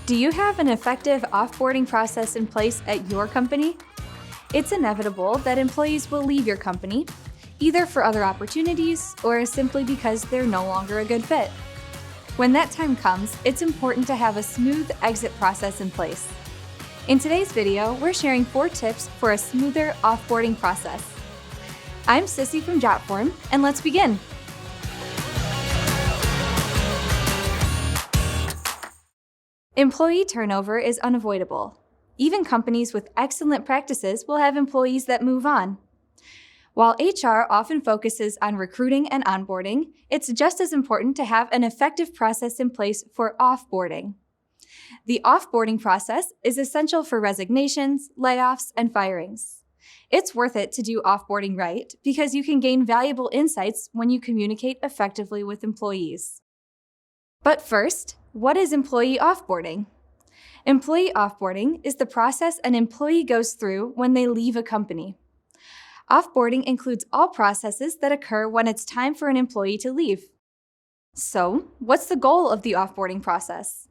Do you have an effective offboarding process in place at your company? It's inevitable that employees will leave your company, either for other opportunities or simply because they're no longer a good fit. When that time comes, it's important to have a smooth exit process in place. In today's video, we're sharing 4 tips for a smoother offboarding process. I'm Sissy from Jotform, and let's begin. Employee turnover is unavoidable. Even companies with excellent practices will have employees that move on. While HR often focuses on recruiting and onboarding, it's just as important to have an effective process in place for offboarding. The offboarding process is essential for resignations, layoffs, and firings. It's worth it to do offboarding right because you can gain valuable insights when you communicate effectively with employees. But first, what is employee offboarding? Employee offboarding is the process an employee goes through when they leave a company. Offboarding includes all processes that occur when it's time for an employee to leave. So, what's the goal of the offboarding process?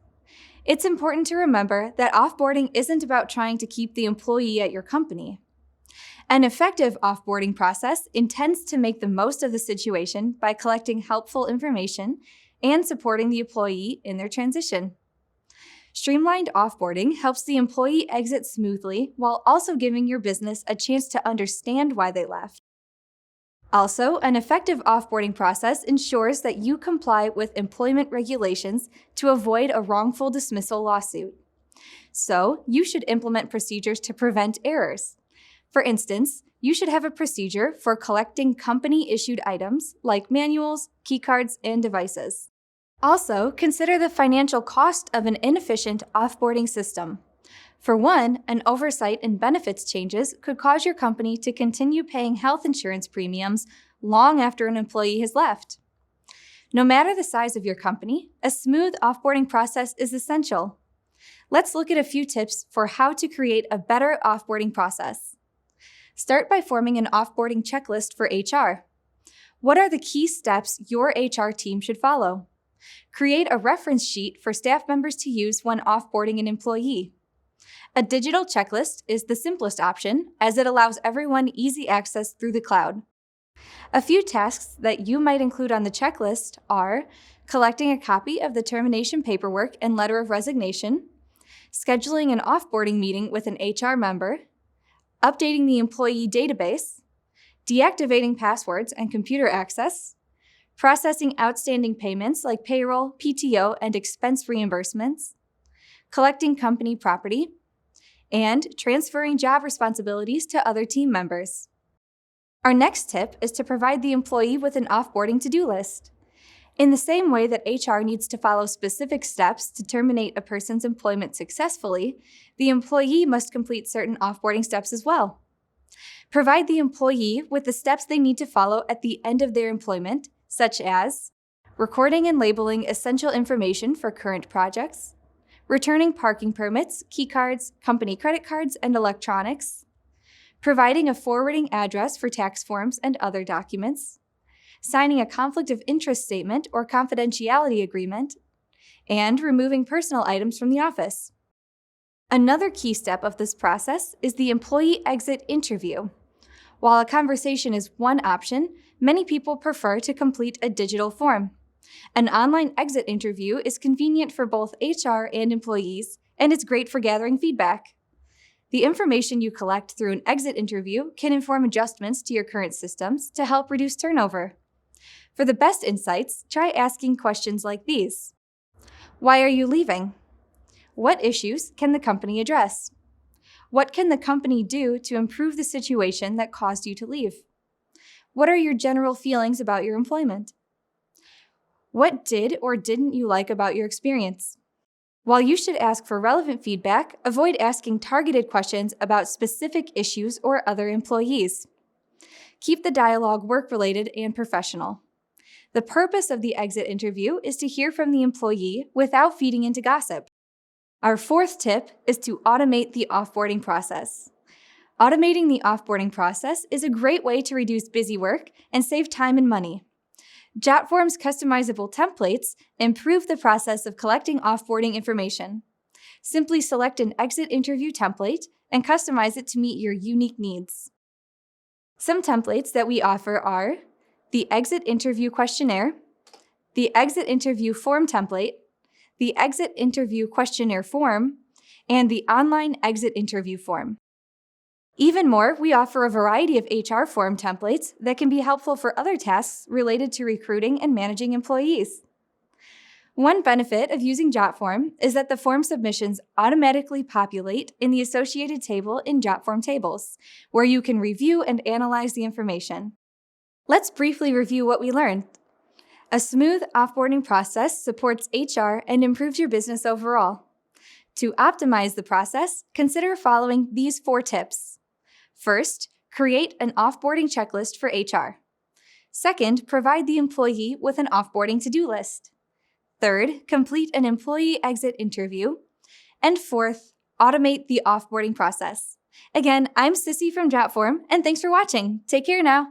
It's important to remember that offboarding isn't about trying to keep the employee at your company. An effective offboarding process intends to make the most of the situation by collecting helpful information and supporting the employee in their transition. Streamlined offboarding helps the employee exit smoothly while also giving your business a chance to understand why they left. Also, an effective offboarding process ensures that you comply with employment regulations to avoid a wrongful dismissal lawsuit. So, you should implement procedures to prevent errors. For instance, you should have a procedure for collecting company-issued items like manuals, keycards, and devices. Also, consider the financial cost of an inefficient offboarding system. For one, an oversight in benefits changes could cause your company to continue paying health insurance premiums long after an employee has left. No matter the size of your company, a smooth offboarding process is essential. Let's look at a few tips for how to create a better offboarding process. Start by forming an offboarding checklist for HR. What are the key steps your HR team should follow? Create a reference sheet for staff members to use when offboarding an employee. A digital checklist is the simplest option as it allows everyone easy access through the cloud. A few tasks that you might include on the checklist are collecting a copy of the termination paperwork and letter of resignation, scheduling an offboarding meeting with an HR member, updating the employee database, deactivating passwords and computer access, processing outstanding payments like payroll, PTO, and expense reimbursements, collecting company property, and transferring job responsibilities to other team members. Our next tip is to provide the employee with an offboarding to-do list. In the same way that HR needs to follow specific steps to terminate a person's employment successfully, the employee must complete certain offboarding steps as well. Provide the employee with the steps they need to follow at the end of their employment, such as recording and labeling essential information for current projects, returning parking permits, keycards, company credit cards, and electronics, providing a forwarding address for tax forms and other documents, signing a conflict of interest statement or confidentiality agreement, and removing personal items from the office. Another key step of this process is the employee exit interview. While a conversation is one option, many people prefer to complete a digital form. An online exit interview is convenient for both HR and employees, and it's great for gathering feedback. The information you collect through an exit interview can inform adjustments to your current systems to help reduce turnover. For the best insights, try asking questions like these. Why are you leaving? What issues can the company address? What can the company do to improve the situation that caused you to leave? What are your general feelings about your employment? What did or didn't you like about your experience? While you should ask for relevant feedback, avoid asking targeted questions about specific issues or other employees. Keep the dialogue work-related and professional. The purpose of the exit interview is to hear from the employee without feeding into gossip. Our 4th tip is to automate the offboarding process. Automating the offboarding process is a great way to reduce busy work and save time and money. Jotform's customizable templates improve the process of collecting offboarding information. Simply select an exit interview template and customize it to meet your unique needs. Some templates that we offer are the exit interview questionnaire, the exit interview form template, the exit interview questionnaire form, and the online exit interview form. Even more, we offer a variety of HR form templates that can be helpful for other tasks related to recruiting and managing employees. One benefit of using Jotform is that the form submissions automatically populate in the associated table in Jotform tables, where you can review and analyze the information. Let's briefly review what we learned. A smooth offboarding process supports HR and improves your business overall. To optimize the process, consider following these 4 tips. First, create an offboarding checklist for HR. Second, provide the employee with an offboarding to-do list. Third, complete an employee exit interview. And fourth, automate the offboarding process. Again, I'm Sissy from Jotform, and thanks for watching. Take care now.